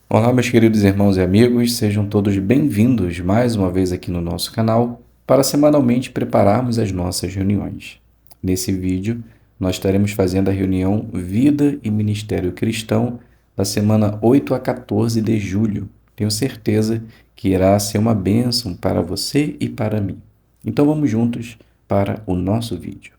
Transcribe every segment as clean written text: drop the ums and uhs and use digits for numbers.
Olá, meus queridos irmãos e amigos, sejam todos bem-vindos mais uma vez aqui no nosso canal para semanalmente prepararmos as nossas reuniões. Nesse vídeo, nós estaremos fazendo a reunião Vida e Ministério Cristão da semana 8 a 14 de julho. Tenho certeza que irá ser uma bênção para você e para mim. Então vamos juntos para o nosso vídeo.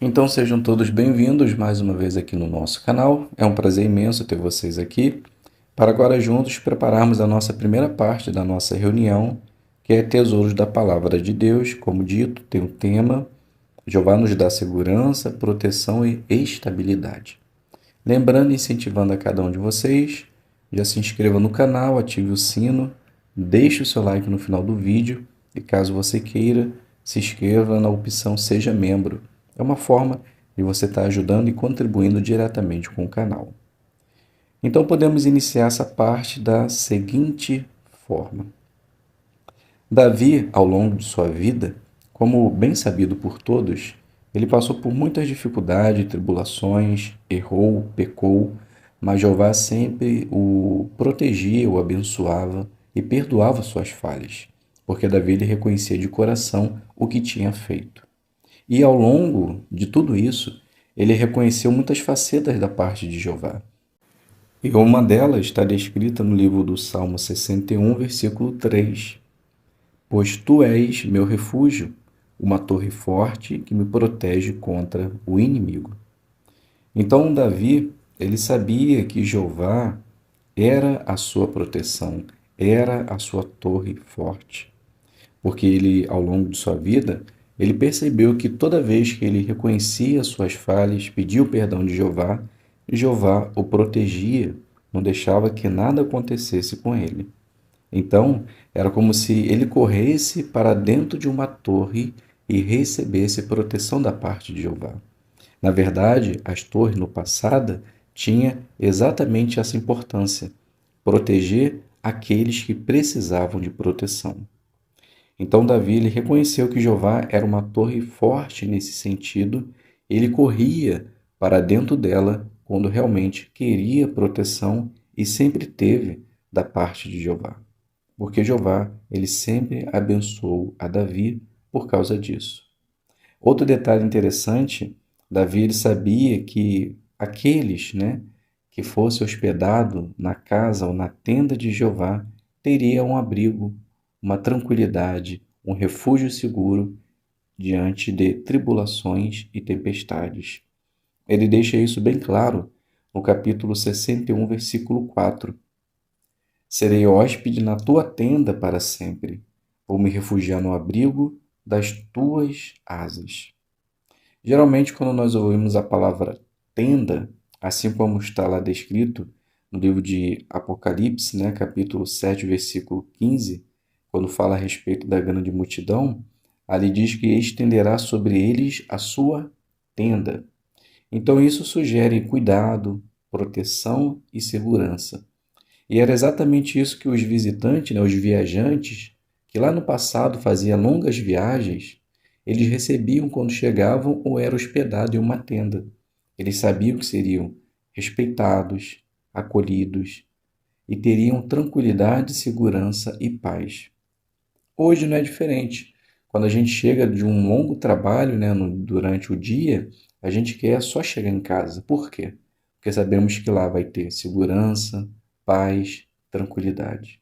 Então sejam todos bem-vindos mais uma vez aqui no nosso canal. É um prazer imenso ter vocês aqui para agora juntos prepararmos a nossa primeira parte da nossa reunião, que é Tesouros da Palavra de Deus. Como dito, tem o tema Jeová nos dá segurança, proteção e estabilidade. Lembrando e incentivando a cada um de vocês, já se inscreva no canal, ative o sino, deixe o seu like no final do vídeo e caso você queira, se inscreva na opção Seja Membro. É uma forma de você estar ajudando e contribuindo diretamente com o canal. Então podemos iniciar essa parte da seguinte forma. Davi, ao longo de sua vida, como bem sabido por todos, ele passou por muitas dificuldades e tribulações, errou, pecou, mas Jeová sempre o protegia, o abençoava e perdoava suas falhas, porque Davi ele reconhecia de coração o que tinha feito. E ao longo de tudo isso, ele reconheceu muitas facetas da parte de Jeová. E uma delas está descrita no livro do Salmo 61, versículo 3. Pois tu és meu refúgio, uma torre forte que me protege contra o inimigo. Então Davi, ele sabia que Jeová era a sua proteção, era a sua torre forte. Porque ele, ao longo de sua vida, ele percebeu que toda vez que ele reconhecia suas falhas, pedia o perdão de Jeová, Jeová o protegia, não deixava que nada acontecesse com ele. Então, era como se ele corresse para dentro de uma torre e recebesse proteção da parte de Jeová. Na verdade, as torres no passado tinham exatamente essa importância: proteger aqueles que precisavam de proteção. Então Davi ele reconheceu que Jeová era uma torre forte nesse sentido, ele corria para dentro dela quando realmente queria proteção e sempre teve da parte de Jeová. Porque Jeová, ele sempre abençoou a Davi por causa disso. Outro detalhe interessante, Davi ele sabia que aqueles, que fosse hospedado na casa ou na tenda de Jeová, teria um abrigo, uma tranquilidade, um refúgio seguro diante de tribulações e tempestades. Ele deixa isso bem claro no capítulo 61, versículo 4. Serei hóspede na tua tenda para sempre. Vou me refugiar no abrigo das tuas asas. Geralmente, quando nós ouvimos a palavra tenda, assim como está lá descrito no livro de Apocalipse, capítulo 7, versículo 15, quando fala a respeito da grande multidão, ali diz que estenderá sobre eles a sua tenda. Então, isso sugere cuidado, proteção e segurança. E era exatamente isso que os visitantes, os viajantes, que lá no passado faziam longas viagens, eles recebiam quando chegavam ou eram hospedados em uma tenda. Eles sabiam que seriam respeitados, acolhidos e teriam tranquilidade, segurança e paz. Hoje não é diferente. Quando a gente chega de um longo trabalho, durante o dia, a gente quer só chegar em casa. Por quê? Porque sabemos que lá vai ter segurança, paz, tranquilidade.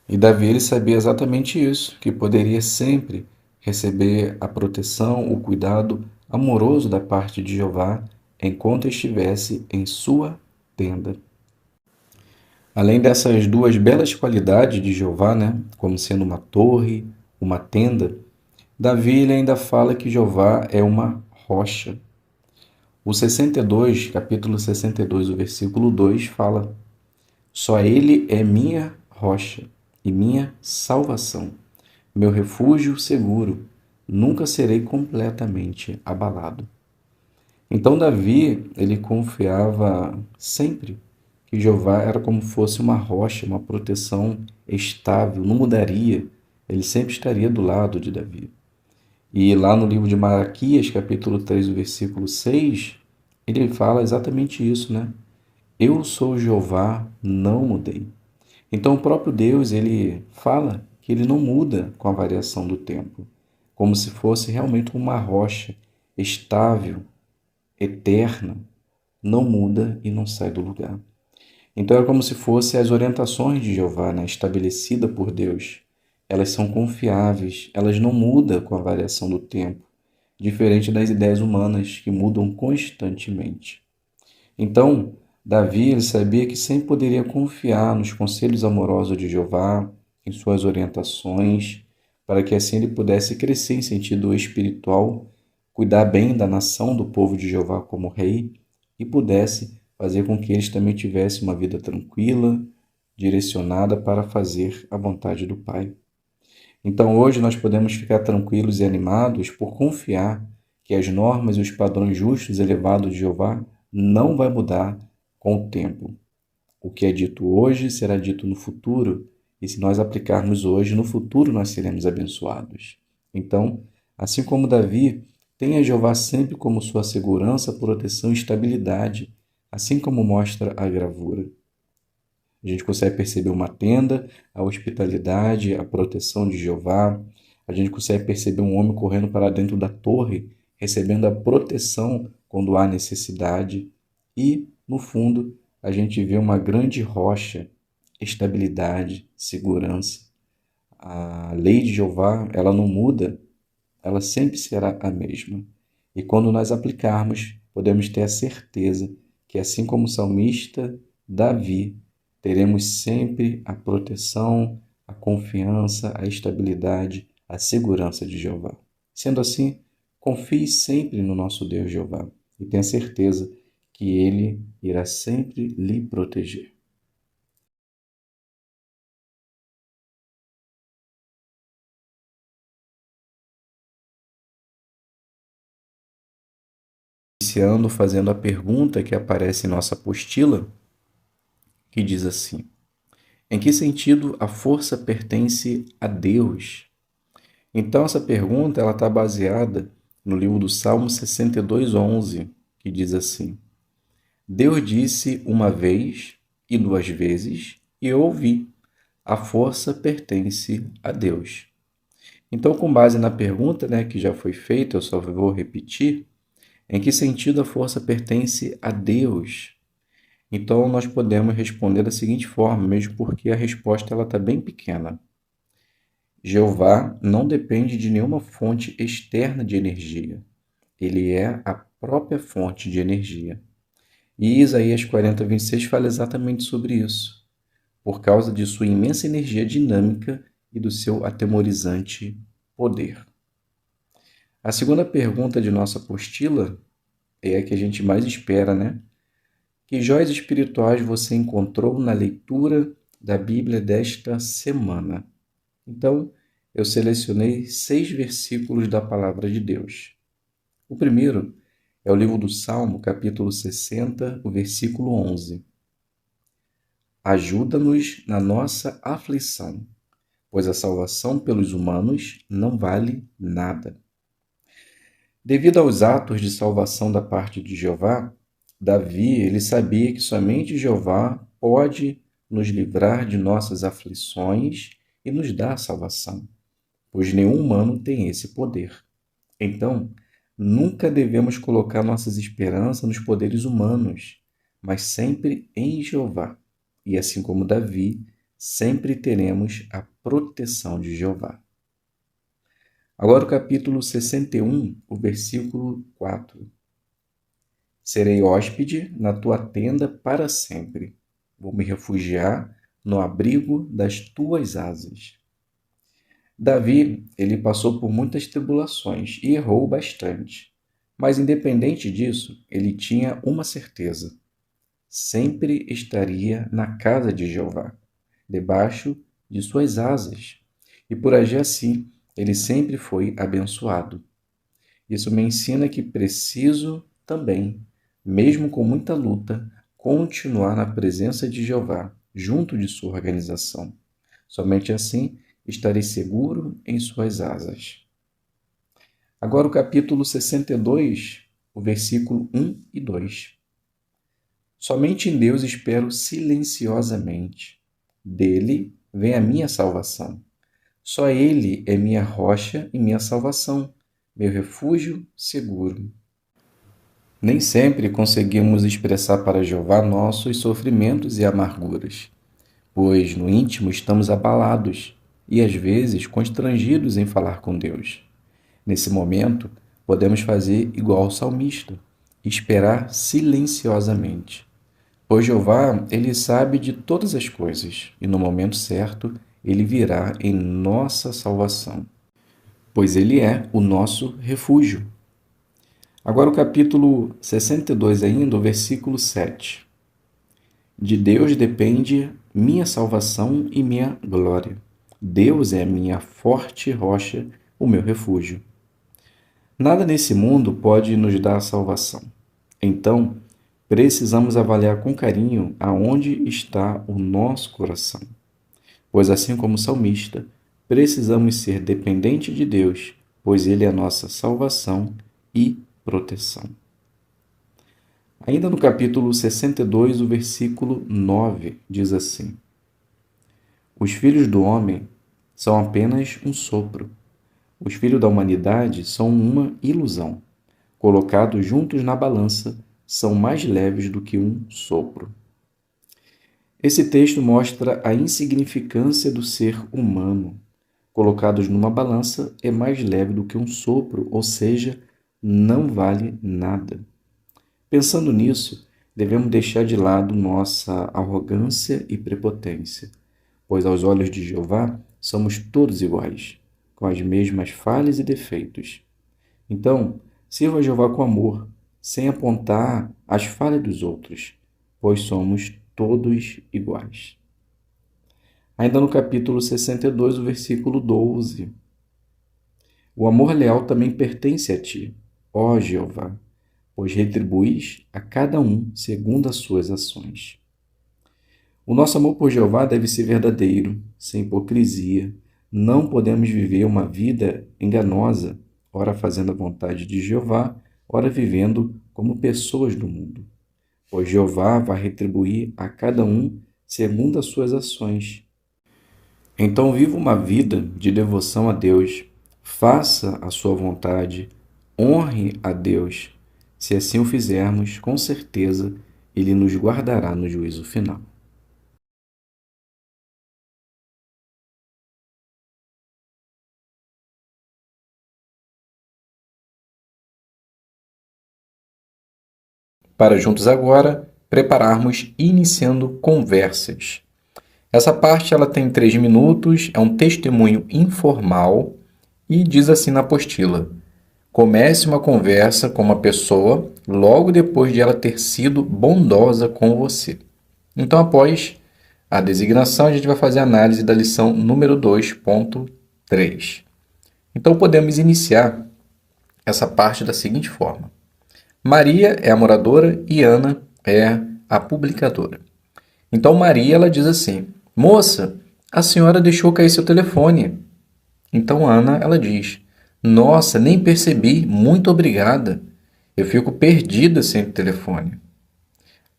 E Davi ele sabia exatamente isso, que poderia sempre receber a proteção, o cuidado amoroso da parte de Jeová enquanto estivesse em sua tenda. Além dessas duas belas qualidades de Jeová, como sendo uma torre, uma tenda, Davi ele ainda fala que Jeová é uma rocha. O 62, capítulo 62, o versículo 2 fala: Só ele é minha rocha e minha salvação, meu refúgio seguro, nunca serei completamente abalado. Então Davi, ele confiava sempre que Jeová era como fosse uma rocha, uma proteção estável, não mudaria, ele sempre estaria do lado de Davi. E lá no livro de Malaquias, capítulo 3, o versículo 6, ele fala exatamente isso, né? Eu sou Jeová, não mudei. Então o próprio Deus, ele fala que ele não muda com a variação do tempo, como se fosse realmente uma rocha estável, eterna, não muda e não sai do lugar. Então é como se fossem as orientações de Jeová, né, estabelecidas por Deus. Elas são confiáveis, elas não mudam com a variação do tempo, diferente das ideias humanas que mudam constantemente. Então, Davi ele sabia que sempre poderia confiar nos conselhos amorosos de Jeová, em suas orientações, para que assim ele pudesse crescer em sentido espiritual, cuidar bem da nação do povo de Jeová como rei e pudesse fazer com que eles também tivessem uma vida tranquila, direcionada para fazer a vontade do Pai. Então hoje nós podemos ficar tranquilos e animados por confiar que as normas e os padrões justos e elevados de Jeová não vai mudar com o tempo. O que é dito hoje será dito no futuro, e se nós aplicarmos hoje, no futuro nós seremos abençoados. Então, assim como Davi, tenha Jeová sempre como sua segurança, proteção e estabilidade, assim como mostra a gravura. A gente consegue perceber uma tenda, a hospitalidade, a proteção de Jeová. A gente consegue perceber um homem correndo para dentro da torre, recebendo a proteção quando há necessidade. E, no fundo, a gente vê uma grande rocha, estabilidade, segurança. A lei de Jeová, ela não muda, ela sempre será a mesma. E quando nós aplicarmos, podemos ter a certeza que, assim como o salmista Davi, teremos sempre a proteção, a confiança, a estabilidade, a segurança de Jeová. Sendo assim, confie sempre no nosso Deus Jeová e tenha certeza que Ele irá sempre lhe proteger. Iniciando fazendo a pergunta que aparece em nossa apostila, que diz assim: em que sentido a força pertence a Deus? Então, essa pergunta ela está baseada no livro do Salmo 62:11, que diz assim: Deus disse uma vez e duas vezes, e eu ouvi. A força pertence a Deus. Então, com base na pergunta, né, que já foi feita, eu só vou repetir, em que sentido a força pertence a Deus? Então, nós podemos responder da seguinte forma, mesmo porque a resposta ela está bem pequena. Jeová não depende de nenhuma fonte externa de energia. Ele é a própria fonte de energia. E Isaías 40:26 fala exatamente sobre isso, por causa de sua imensa energia dinâmica e do seu atemorizante poder. A segunda pergunta de nossa apostila é a que a gente mais espera, né? Que joias espirituais você encontrou na leitura da Bíblia desta semana? Então, eu selecionei 6 versículos da palavra de Deus. O primeiro é o livro do Salmo, capítulo 60, o versículo 11. Ajuda-nos na nossa aflição, pois a salvação pelos humanos não vale nada. Devido aos atos de salvação da parte de Jeová, Davi, ele sabia que somente Jeová pode nos livrar de nossas aflições e nos dar a salvação, pois nenhum humano tem esse poder. Então, nunca devemos colocar nossas esperanças nos poderes humanos, mas sempre em Jeová. E assim como Davi, sempre teremos a proteção de Jeová. Agora o capítulo 61, o versículo 4. Serei hóspede na tua tenda para sempre. Vou me refugiar no abrigo das tuas asas. Davi, ele passou por muitas tribulações e errou bastante. Mas independente disso, ele tinha uma certeza: sempre estaria na casa de Jeová, debaixo de suas asas. E por agir assim, ele sempre foi abençoado. Isso me ensina que preciso também, mesmo com muita luta, continuar na presença de Jeová, junto de sua organização. Somente assim estarei seguro em suas asas. Agora o capítulo 62, o versículo 1 e 2. Somente em Deus espero silenciosamente. Dele vem a minha salvação. Só Ele é minha rocha e minha salvação, meu refúgio seguro. Nem sempre conseguimos expressar para Jeová nossos sofrimentos e amarguras, pois no íntimo estamos abalados e às vezes constrangidos em falar com Deus. Nesse momento, podemos fazer igual ao salmista, esperar silenciosamente. Pois Jeová, ele sabe de todas as coisas, e no momento certo, ele virá em nossa salvação, pois ele é o nosso refúgio. Agora o capítulo 62 ainda, o versículo 7. De Deus depende minha salvação e minha glória. Deus é a minha forte rocha, o meu refúgio. Nada nesse mundo pode nos dar salvação. Então, precisamos avaliar com carinho aonde está o nosso coração. Pois assim como o salmista, precisamos ser dependentes de Deus, pois Ele é a nossa salvação e proteção. Ainda no capítulo 62, o versículo 9, diz assim: Os filhos do homem são apenas um sopro. Os filhos da humanidade são uma ilusão. Colocados juntos na balança, são mais leves do que um sopro. Esse texto mostra a insignificância do ser humano. Colocados numa balança, é mais leve do que um sopro, ou seja, não vale nada. Pensando nisso, devemos deixar de lado nossa arrogância e prepotência, pois aos olhos de Jeová somos todos iguais, com as mesmas falhas e defeitos. Então, sirva a Jeová com amor, sem apontar as falhas dos outros, pois somos todos iguais. Ainda no capítulo 62, o versículo 12. O amor leal também pertence a ti, ó Jeová, pois retribuís a cada um segundo as suas ações. O nosso amor por Jeová deve ser verdadeiro, sem hipocrisia. Não podemos viver uma vida enganosa, ora fazendo a vontade de Jeová, ora vivendo como pessoas do mundo. Pois Jeová vai retribuir a cada um segundo as suas ações. Então viva uma vida de devoção a Deus, faça a sua vontade, honre a Deus. Se assim o fizermos, com certeza Ele nos guardará no juízo final. Para juntos agora prepararmos iniciando conversas. Essa parte ela tem 3 minutos, é um testemunho informal e diz assim na apostila: comece uma conversa com uma pessoa logo depois de ela ter sido bondosa com você. Então, após a designação, a gente vai fazer a análise da lição número 2.3. Então, podemos iniciar essa parte da seguinte forma: Maria é a moradora e Ana é a publicadora. Então, Maria ela diz assim: moça, a senhora deixou cair seu telefone. Então, Ana ela diz: nossa, nem percebi, muito obrigada. Eu fico perdida sem o telefone.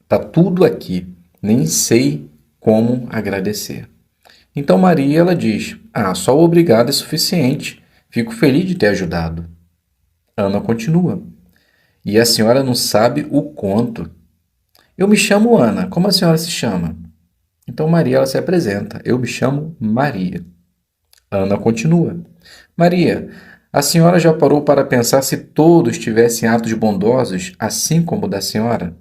Tá tudo aqui, nem sei como agradecer. Então, Maria ela diz: só o obrigado é suficiente. Fico feliz de ter ajudado. Ana continua: e a senhora não sabe o quanto. Eu me chamo Ana, como a senhora se chama? Então Maria ela se apresenta: eu me chamo Maria. Ana continua: Maria, a senhora já parou para pensar se todos tivessem atos bondosos, assim como o da senhora?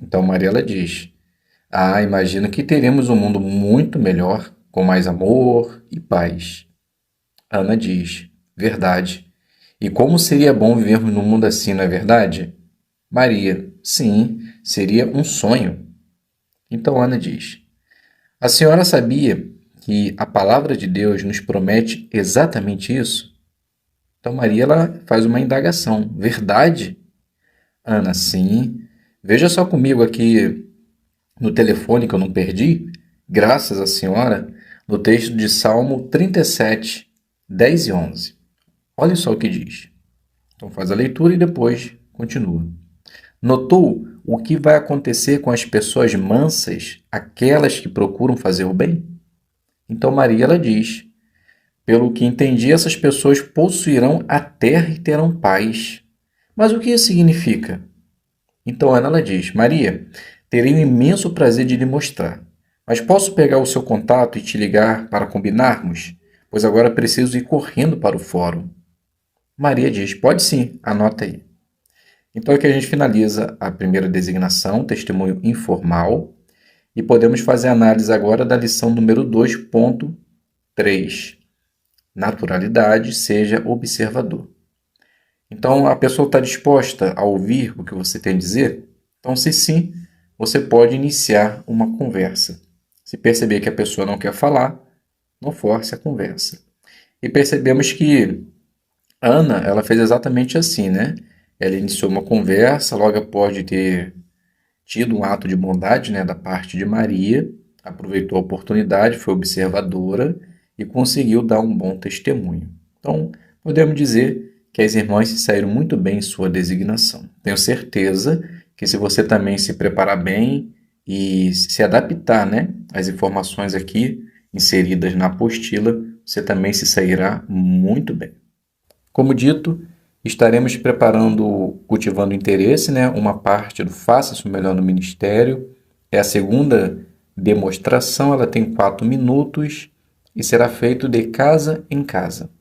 Então Maria ela diz: imagino que teremos um mundo muito melhor, com mais amor e paz. Ana diz: verdade. E como seria bom vivermos num mundo assim, não é verdade? Maria: sim, seria um sonho. Então Ana diz: a senhora sabia que a palavra de Deus nos promete exatamente isso? Então Maria ela faz uma indagação: verdade? Ana: sim. Veja só comigo aqui no telefone que eu não perdi, graças à senhora, no texto de Salmo 37, 10 e 11. Olha só o que diz: Então faz a leitura e depois continua. Notou o que vai acontecer com as pessoas mansas, aquelas que procuram fazer o bem? Então Maria ela diz: pelo que entendi, essas pessoas possuirão a terra e terão paz. Mas o que isso significa? Então Ana ela diz: Maria, terei um imenso prazer de lhe mostrar. Mas posso pegar o seu contato e te ligar para combinarmos? Pois agora preciso ir correndo para o fórum. Maria diz: pode sim, anota aí. Então aqui a gente finaliza a primeira designação, testemunho informal, e podemos fazer a análise agora da lição número 2.3. Naturalidade, seja observador. Então, a pessoa está disposta a ouvir o que você tem a dizer? Então, se sim, você pode iniciar uma conversa. Se perceber que a pessoa não quer falar, não force a conversa. E percebemos que Ana, ela fez exatamente assim, né? Ela iniciou uma conversa, logo após ter tido um ato de bondade, né, da parte de Maria, aproveitou a oportunidade, foi observadora e conseguiu dar um bom testemunho. Então, podemos dizer que as irmãs se saíram muito bem em sua designação. Tenho certeza que se você também se preparar bem e se adaptar, né, às informações aqui inseridas na apostila, você também se sairá muito bem. Como dito, estaremos preparando, cultivando interesse, né, uma parte do Faça-se o Melhor no Ministério. É a segunda demonstração, ela tem 4 minutos e será feito de casa em casa.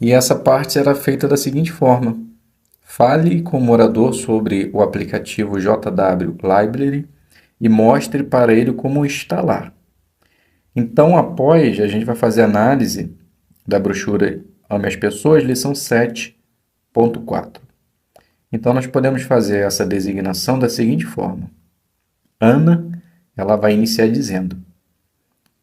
E essa parte será feita da seguinte forma: fale com o morador sobre o aplicativo JW Library e mostre para ele como instalar. Então, após, a gente vai fazer análise da brochura Ame as Pessoas, lição 7.4. Então, nós podemos fazer essa designação da seguinte forma. Ana, ela vai iniciar dizendo: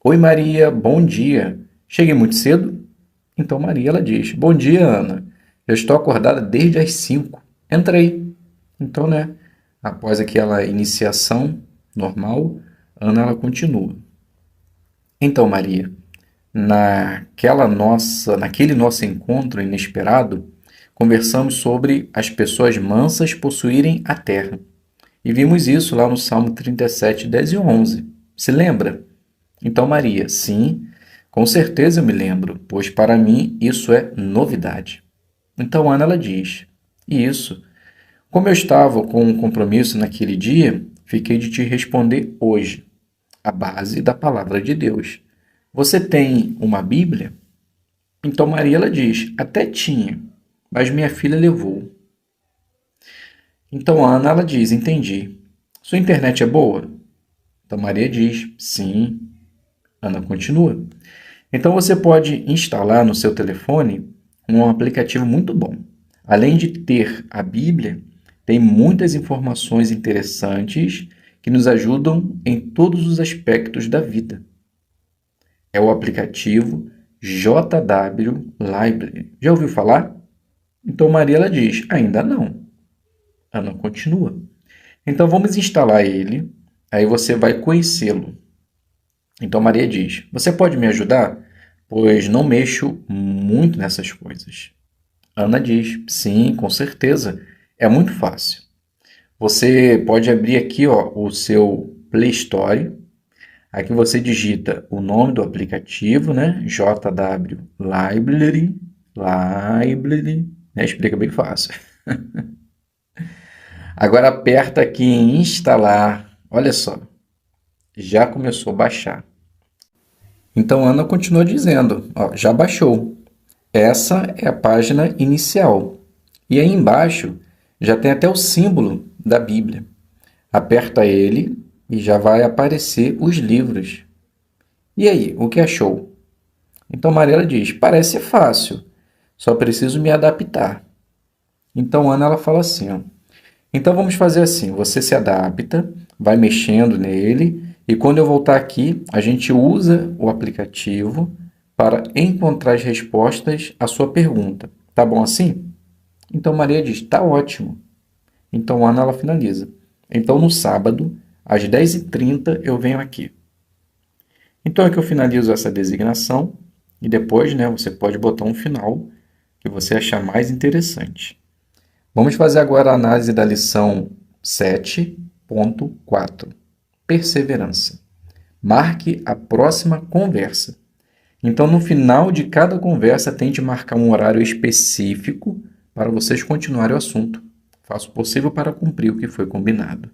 Oi Maria, bom dia. Cheguei muito cedo? Então Maria, ela diz: Bom dia, Ana. Eu estou acordada desde as 5. Entrei. Então, né, após aquela iniciação normal, Ana, ela continua. Então, Maria, naquele nosso encontro inesperado, conversamos sobre as pessoas mansas possuírem a terra. E vimos isso lá no Salmo 37, 10 e 11. Se lembra? Então, Maria, sim, com certeza eu me lembro, pois para mim isso é novidade. Então, Ana, ela diz: E isso? Como eu estava com um compromisso naquele dia, fiquei de te responder hoje, a base da palavra de Deus. Você tem uma Bíblia? Então Maria ela diz: até tinha, mas minha filha levou. Então Ana ela diz: entendi. Sua internet é boa? Então Maria diz: sim. Ana continua: então você pode instalar no seu telefone um aplicativo muito bom. Além de ter a Bíblia, tem muitas informações interessantes que nos ajudam em todos os aspectos da vida. É o aplicativo JW Library. Já ouviu falar? Então Maria ela diz: ainda não. Ana continua: então vamos instalar ele, aí você vai conhecê-lo. Então Maria diz: você pode me ajudar? Pois não mexo muito nessas coisas. Ana diz: sim, com certeza. É muito fácil. Você pode abrir aqui, ó, o seu Play Store. Aqui você digita o nome do aplicativo, né? JW Library, né? Explica bem fácil. Agora aperta aqui em instalar. Olha só, já começou a baixar. Então Ana continua dizendo, ó, já baixou. Essa é a página inicial. E aí embaixo já tem até o símbolo da Bíblia. Aperta ele e já vai aparecer os livros. E aí, o que achou? Então Mariela diz: parece fácil, só preciso me adaptar. Então Ana ela fala assim, ó, então vamos fazer assim, você se adapta, vai mexendo nele e quando eu voltar aqui, a gente usa o aplicativo para encontrar as respostas à sua pergunta. Tá bom assim? Então Maria diz: tá ótimo. Então Ana ela finaliza: então no sábado, às 10h30, eu venho aqui. Então aqui eu finalizo essa designação e depois, né, você pode botar um final que você achar mais interessante. Vamos fazer agora a análise da lição 7.4. Perseverança. Marque a próxima conversa. Então, no final de cada conversa, tente marcar um horário específico para vocês continuarem o assunto. Faça o possível para cumprir o que foi combinado.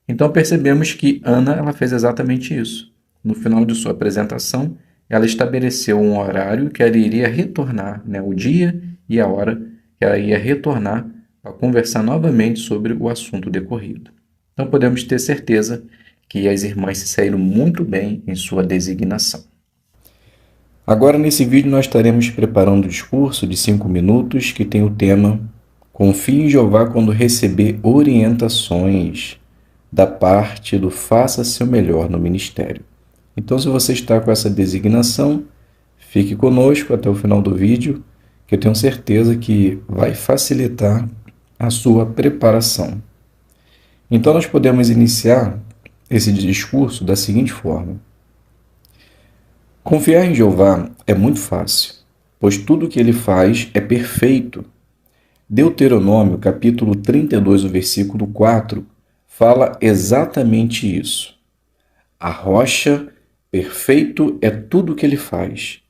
Então, percebemos que Ana ela fez exatamente isso. No final de sua apresentação, ela estabeleceu um horário que ela iria retornar, o dia e a hora que ela ia retornar para conversar novamente sobre o assunto decorrido. Então, podemos ter certeza que as irmãs se saíram muito bem em sua designação. Agora, nesse vídeo, nós estaremos preparando um discurso de 5 minutos que tem o tema Confie em Jeová quando receber orientações da parte do faça seu melhor no ministério. Então, se você está com essa designação, fique conosco até o final do vídeo, que eu tenho certeza que vai facilitar a sua preparação. Então, nós podemos iniciar esse discurso da seguinte forma. Confiar em Jeová é muito fácil, pois tudo o que ele faz é perfeito. Deuteronômio, capítulo 32, o versículo 4, fala exatamente isso. A rocha, perfeito é tudo o que ele faz,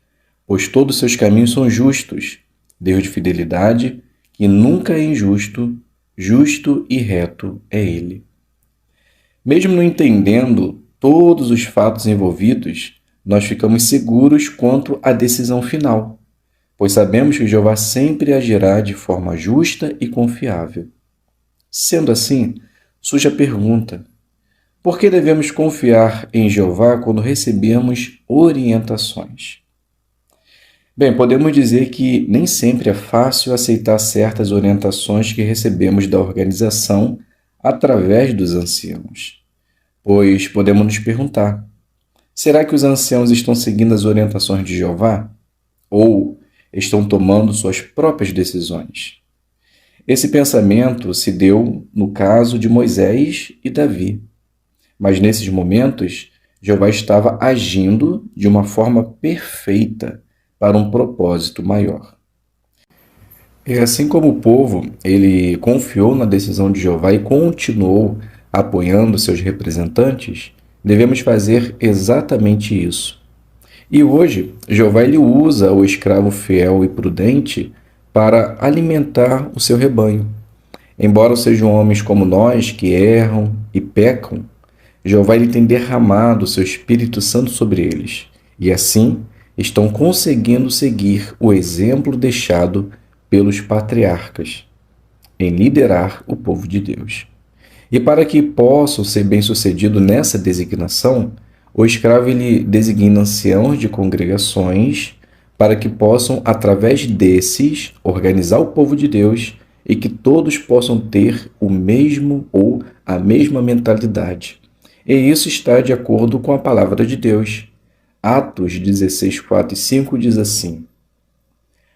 pois todos os seus caminhos são justos. Deus de fidelidade, que nunca é injusto, justo e reto é ele. Mesmo não entendendo todos os fatos envolvidos, nós ficamos seguros quanto à decisão final, pois sabemos que Jeová sempre agirá de forma justa e confiável. Sendo assim, surge a pergunta: por que devemos confiar em Jeová quando recebemos orientações? Bem, podemos dizer que nem sempre é fácil aceitar certas orientações que recebemos da organização através dos anciãos, pois podemos nos perguntar: será que os anciãos estão seguindo as orientações de Jeová? Ou estão tomando suas próprias decisões? Esse pensamento se deu no caso de Moisés e Davi. Mas nesses momentos, Jeová estava agindo de uma forma perfeita para um propósito maior. E assim como o povo, ele confiou na decisão de Jeová e continuou apoiando seus representantes, devemos fazer exatamente isso. E hoje, Jeová ele usa o escravo fiel e prudente para alimentar o seu rebanho. Embora sejam homens como nós, que erram e pecam, Jeová ele tem derramado o seu Espírito Santo sobre eles, e assim estão conseguindo seguir o exemplo deixado pelos patriarcas em liderar o povo de Deus. E para que possam ser bem-sucedidos nessa designação, o escravo ele designa anciãos de congregações para que possam, através desses, organizar o povo de Deus e que todos possam ter o mesmo ou a mesma mentalidade. E isso está de acordo com a palavra de Deus. Atos 16, 4 e 5 diz assim: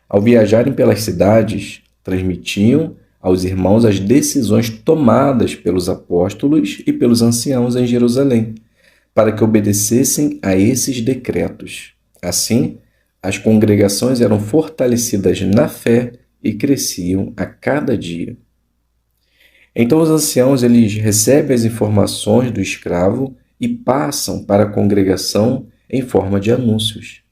ao viajarem pelas cidades, transmitiam aos irmãos as decisões tomadas pelos apóstolos e pelos anciãos em Jerusalém, para que obedecessem a esses decretos. Assim, as congregações eram fortalecidas na fé e cresciam a cada dia. Então os anciãos eles recebem as informações do escravo e passam para a congregação em forma de anúncios.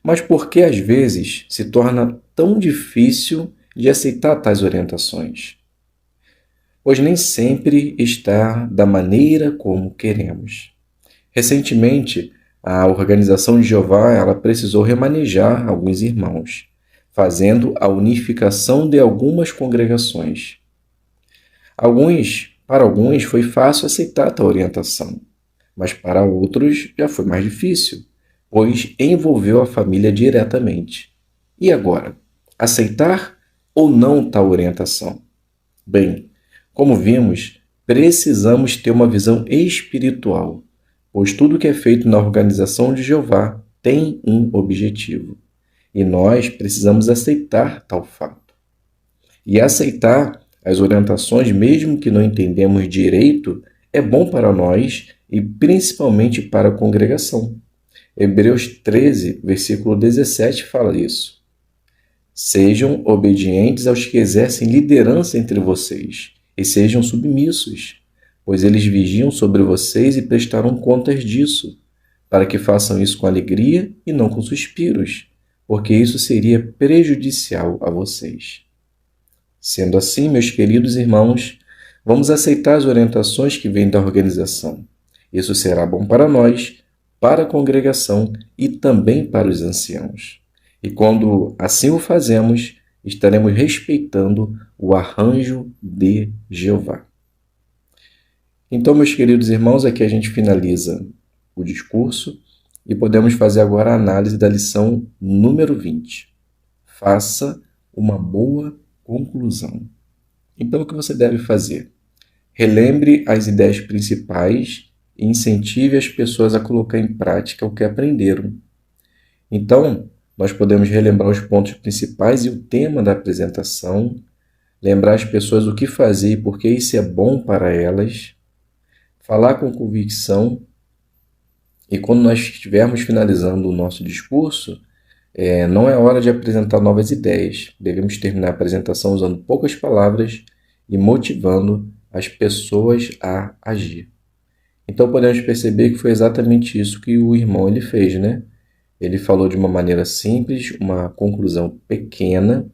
Mas por que às vezes se torna tão difícil de aceitar tais orientações? Pois nem sempre está da maneira como queremos. Recentemente, a Organização de Jeová ela precisou remanejar alguns irmãos, fazendo a unificação de algumas congregações. Para alguns foi fácil aceitar tal orientação, mas para outros já foi mais difícil, pois envolveu a família diretamente. E agora, aceitar ou não tal orientação? Bem, como vimos, precisamos ter uma visão espiritual, pois tudo que é feito na organização de Jeová tem um objetivo, e nós precisamos aceitar tal fato. E aceitar as orientações, mesmo que não entendemos direito, é bom para nós e principalmente para a congregação. Hebreus 13, versículo 17 fala isso. Sejam obedientes aos que exercem liderança entre vocês, e sejam submissos, pois eles vigiam sobre vocês e prestarão contas disso, para que façam isso com alegria e não com suspiros, porque isso seria prejudicial a vocês. Sendo assim, meus queridos irmãos, vamos aceitar as orientações que vêm da organização. Isso será bom para nós, para a congregação e também para os anciãos. E quando assim o fazemos, estaremos respeitando o arranjo de Jeová. Então, meus queridos irmãos, aqui a gente finaliza o discurso e podemos fazer agora a análise da lição número 20. Faça uma boa conclusão. Então, o que você deve fazer? Relembre as ideias principais e incentive as pessoas a colocar em prática o que aprenderam. Então, nós podemos relembrar os pontos principais e o tema da apresentação, lembrar as pessoas o que fazer e por que isso é bom para elas, falar com convicção, e quando nós estivermos finalizando o nosso discurso, não é hora de apresentar novas ideias. Devemos terminar a apresentação usando poucas palavras e motivando as pessoas a agir. Então podemos perceber que foi exatamente isso que o irmão ele fez, né? Ele falou de uma maneira simples, uma conclusão pequena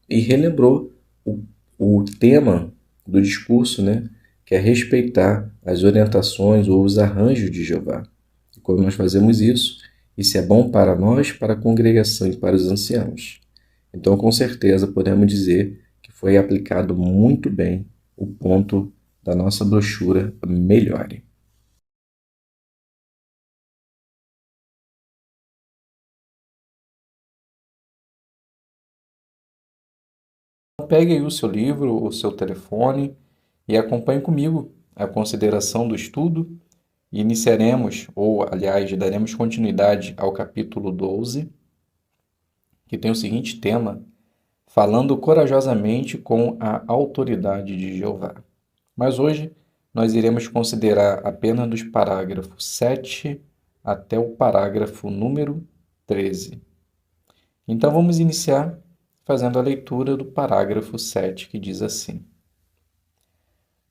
e relembrou o tema do discurso, né? Que é respeitar as orientações ou os arranjos de Jeová. E quando nós fazemos isso é bom para nós, para a congregação e para os anciãos. Então, com certeza, podemos dizer que foi aplicado muito bem o ponto da nossa brochura Melhore. Pegue aí o seu livro, o seu telefone e acompanhe comigo a consideração do estudo. E iniciaremos, ou aliás, daremos continuidade ao capítulo 12, que tem o seguinte tema: falando corajosamente com a autoridade de Jeová. Mas hoje nós iremos considerar apenas dos parágrafos 7 até o parágrafo número 13. Então vamos iniciar fazendo a leitura do parágrafo 7, que diz assim: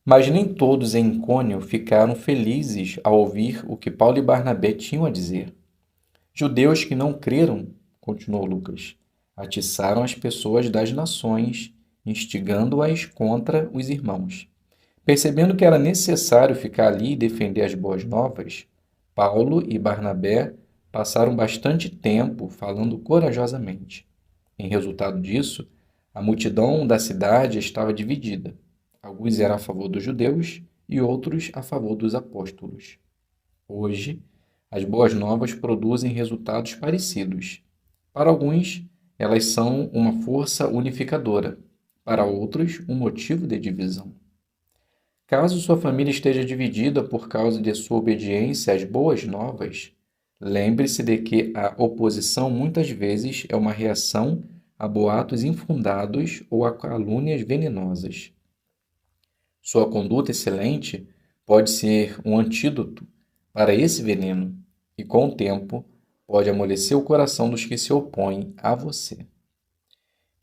Mas nem todos em Icônio ficaram felizes ao ouvir o que Paulo e Barnabé tinham a dizer. Judeus que não creram, continuou Lucas, atiçaram as pessoas das nações, instigando-as contra os irmãos. Percebendo que era necessário ficar ali e defender as boas novas, Paulo e Barnabé passaram bastante tempo falando corajosamente. Em resultado disso, a multidão da cidade estava dividida. Alguns eram a favor dos judeus e outros a favor dos apóstolos. Hoje, as boas novas produzem resultados parecidos. Para alguns, elas são uma força unificadora. Para outros, um motivo de divisão. Caso sua família esteja dividida por causa de sua obediência às boas novas, lembre-se de que a oposição muitas vezes é uma reação a boatos infundados ou a calúnias venenosas. Sua conduta excelente pode ser um antídoto para esse veneno e, com o tempo, pode amolecer o coração dos que se opõem a você.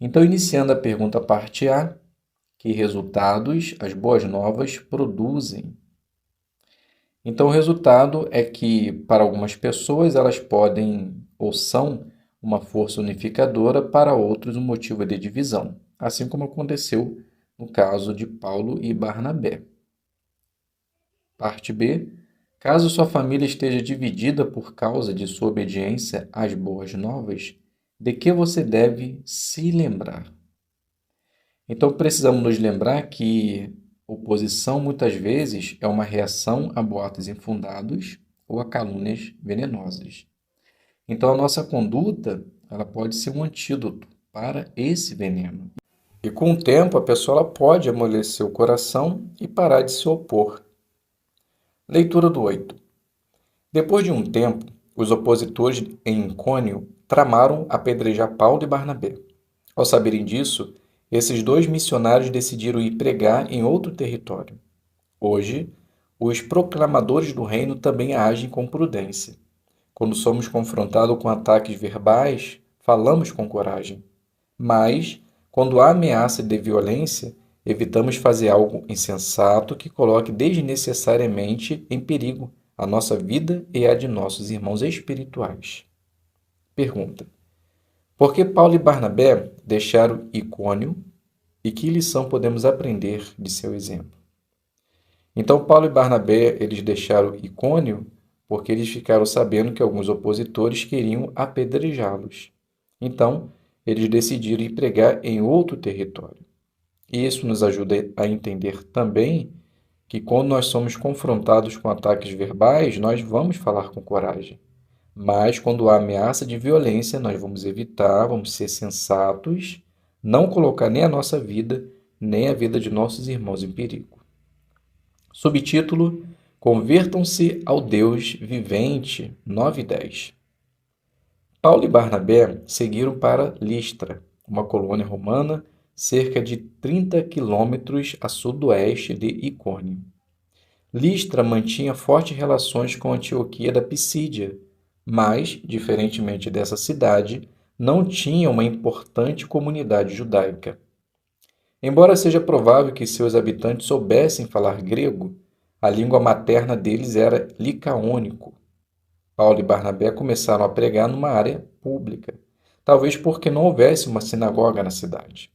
Então, iniciando a pergunta parte A, que resultados as boas novas produzem? Então, o resultado é que, para algumas pessoas, elas podem ou são uma força unificadora, para outros um motivo de divisão, assim como aconteceu no caso de Paulo e Barnabé. Parte B. Caso sua família esteja dividida por causa de sua obediência às boas novas, de que você deve se lembrar? Então, precisamos nos lembrar que oposição, muitas vezes, é uma reação a boatos infundados ou a calúnias venenosas. Então, a nossa conduta ela pode ser um antídoto para esse veneno. E com o tempo, a pessoa ela pode amolecer o coração e parar de se opor. Leitura do 8. Depois de um tempo, os opositores em Icônio tramaram apedrejar Paulo e Barnabé. Ao saberem disso, esses dois missionários decidiram ir pregar em outro território. Hoje, os proclamadores do reino também agem com prudência. Quando somos confrontados com ataques verbais, falamos com coragem. Mas, quando há ameaça de violência, evitamos fazer algo insensato que coloque desnecessariamente em perigo a nossa vida e a de nossos irmãos espirituais. Pergunta: por que Paulo e Barnabé deixaram Icônio e que lição podemos aprender de seu exemplo? Então, Paulo e Barnabé, eles deixaram Icônio porque eles ficaram sabendo que alguns opositores queriam apedrejá-los. Então, eles decidiram ir pregar em outro território. E isso nos ajuda a entender também que quando nós somos confrontados com ataques verbais, nós vamos falar com coragem. Mas quando há ameaça de violência, nós vamos evitar, vamos ser sensatos, não colocar nem a nossa vida, nem a vida de nossos irmãos em perigo. Subtítulo: Convertam-se ao Deus vivente, 9 e 10. Paulo e Barnabé seguiram para Listra, uma colônia romana cerca de 30 quilômetros a sudoeste de Icônio. Listra mantinha fortes relações com Antioquia da Pisídia, mas, diferentemente dessa cidade, não tinha uma importante comunidade judaica. Embora seja provável que seus habitantes soubessem falar grego, a língua materna deles era licaônico. Paulo e Barnabé começaram a pregar numa área pública, talvez porque não houvesse uma sinagoga na cidade.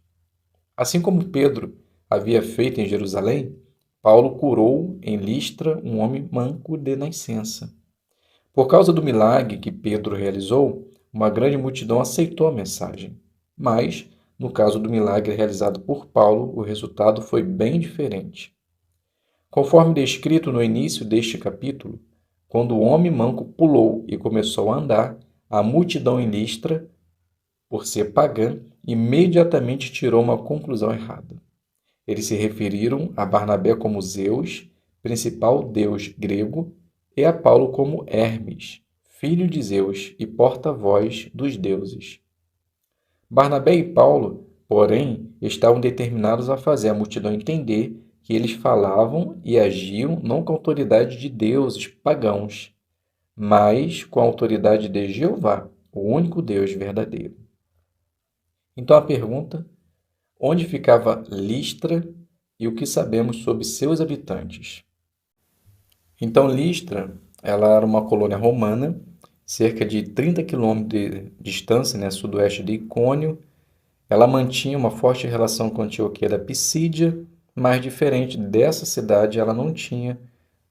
Assim como Pedro havia feito em Jerusalém, Paulo curou em Listra um homem manco de nascença. Por causa do milagre que Pedro realizou, uma grande multidão aceitou a mensagem. Mas, no caso do milagre realizado por Paulo, o resultado foi bem diferente. Conforme descrito no início deste capítulo, quando o homem manco pulou e começou a andar, a multidão em Listra, por ser pagã, imediatamente tirou uma conclusão errada. Eles se referiram a Barnabé como Zeus, principal deus grego, e a Paulo como Hermes, filho de Zeus e porta-voz dos deuses. Barnabé e Paulo, porém, estavam determinados a fazer a multidão entender que eles falavam e agiam não com a autoridade de deuses pagãos, mas com a autoridade de Jeová, o único Deus verdadeiro. Então a pergunta: onde ficava Listra e o que sabemos sobre seus habitantes? Então Listra, ela era uma colônia romana, cerca de 30 quilômetros de distância, né, sudoeste de Icônio. Ela mantinha uma forte relação com Antioquia da Pisídia, mas diferente dessa cidade, ela não tinha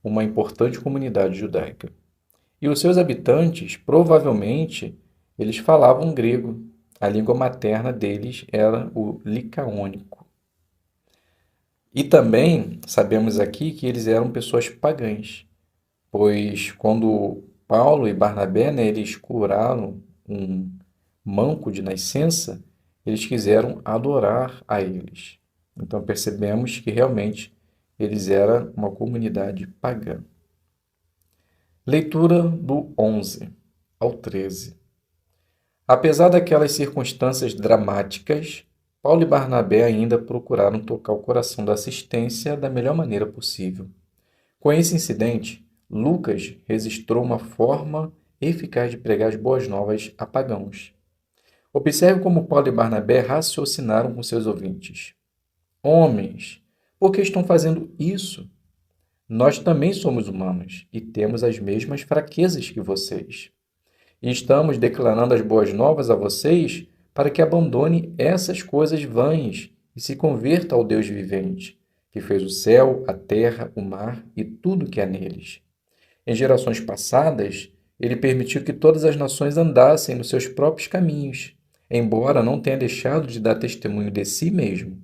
uma importante comunidade judaica. E os seus habitantes, provavelmente, eles falavam grego. A língua materna deles era o licaônico. E também sabemos aqui que eles eram pessoas pagãs, pois quando Paulo e Barnabé, né, eles curaram um manco de nascença, eles quiseram adorar a eles. Então percebemos que realmente eles eram uma comunidade pagã. Leitura do 11 ao 13. Apesar daquelas circunstâncias dramáticas, Paulo e Barnabé ainda procuraram tocar o coração da assistência da melhor maneira possível. Com esse incidente, Lucas registrou uma forma eficaz de pregar as boas novas a pagãos. Observe como Paulo e Barnabé raciocinaram com seus ouvintes. Homens, por que estão fazendo isso? Nós também somos humanos e temos as mesmas fraquezas que vocês. E estamos declarando as boas novas a vocês para que abandone essas coisas vãs e se converta ao Deus vivente, que fez o céu, a terra, o mar e tudo que há neles. Em gerações passadas, ele permitiu que todas as nações andassem nos seus próprios caminhos, embora não tenha deixado de dar testemunho de si mesmo,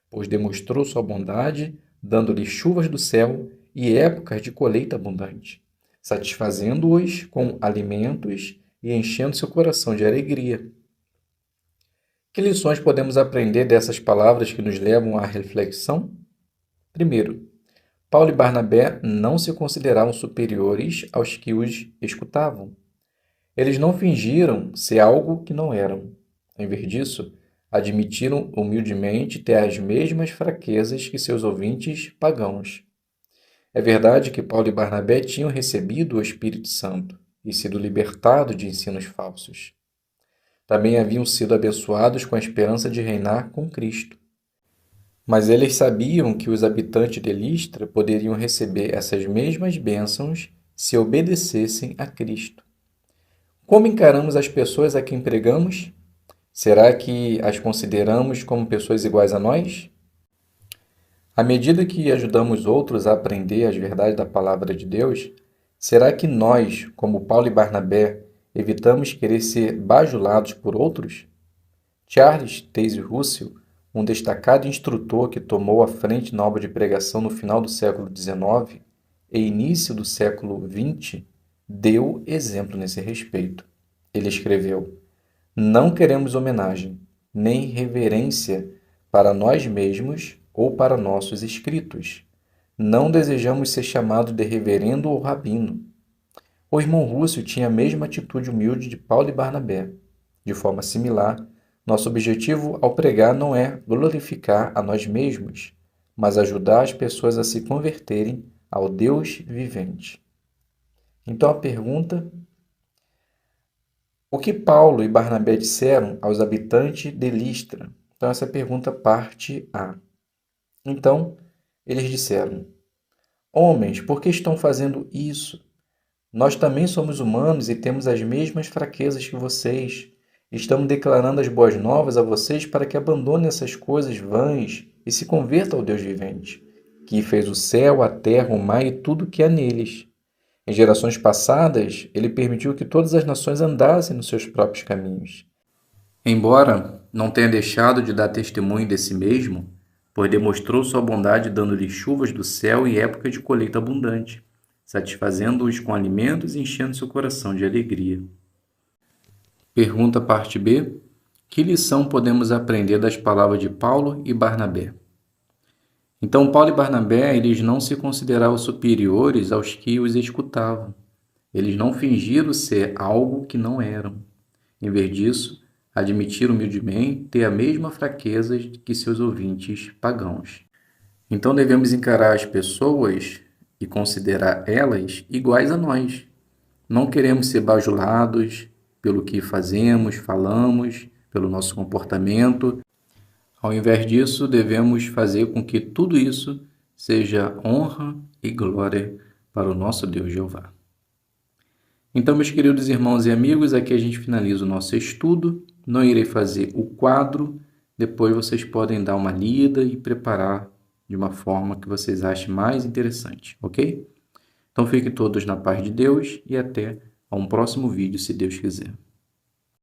pois demonstrou sua bondade, dando-lhes chuvas do céu e épocas de colheita abundante, satisfazendo-os com alimentos e enchendo seu coração de alegria. Que lições podemos aprender dessas palavras que nos levam à reflexão? Primeiro, Paulo e Barnabé não se consideravam superiores aos que os escutavam. Eles não fingiram ser algo que não eram. Em vez disso, admitiram humildemente ter as mesmas fraquezas que seus ouvintes pagãos. É verdade que Paulo e Barnabé tinham recebido o Espírito Santo e sido libertados de ensinos falsos. também haviam sido abençoados com a esperança de reinar com Cristo. Mas eles sabiam que os habitantes de Listra poderiam receber essas mesmas bênçãos se obedecessem a Cristo. Como encaramos as pessoas a quem pregamos? Será que as consideramos como pessoas iguais a nós? À medida que ajudamos outros a aprender as verdades da palavra de Deus, será que nós, como Paulo e Barnabé, evitamos querer ser bajulados por outros? Charles Taze Russell, um destacado instrutor que tomou a frente na obra de pregação no final do século XIX e início do século XX, deu exemplo nesse respeito. Ele escreveu: "Não queremos homenagem, nem reverência para nós mesmos ou para nossos escritos. Não desejamos ser chamados de reverendo ou rabino." O irmão Russell tinha a mesma atitude humilde de Paulo e Barnabé. De forma similar, nosso objetivo ao pregar não é glorificar a nós mesmos, mas ajudar as pessoas a se converterem ao Deus vivente. Então a pergunta: o que Paulo e Barnabé disseram aos habitantes de Listra? Então essa é a pergunta parte A. Então, eles disseram: "Homens, por que estão fazendo isso? Nós também somos humanos e temos as mesmas fraquezas que vocês. Estamos declarando as boas novas a vocês para que abandonem essas coisas vãs e se convertam ao Deus vivente, que fez o céu, a terra, o mar e tudo o que há neles. Em gerações passadas, ele permitiu que todas as nações andassem nos seus próprios caminhos. Embora não tenha deixado de dar testemunho de si mesmo, pois demonstrou sua bondade dando-lhes chuvas do céu em época de colheita abundante, satisfazendo-os com alimentos e enchendo seu coração de alegria." Pergunta parte B. Que lição podemos aprender das palavras de Paulo e Barnabé? Então, Paulo e Barnabé, eles não se consideravam superiores aos que os escutavam. Eles não fingiram ser algo que não eram. Em vez disso, admitiram humildemente ter a mesma fraqueza que seus ouvintes pagãos. Então, devemos encarar as pessoas e considerar elas iguais a nós. Não queremos ser bajulados pelo que fazemos, falamos, pelo nosso comportamento. Ao invés disso, devemos fazer com que tudo isso seja honra e glória para o nosso Deus Jeová. Então, meus queridos irmãos e amigos, aqui a gente finaliza o nosso estudo. Não irei fazer o quadro, depois vocês podem dar uma lida e preparar de uma forma que vocês achem mais interessante, ok? Então fiquem todos na paz de Deus e até a um próximo vídeo, se Deus quiser.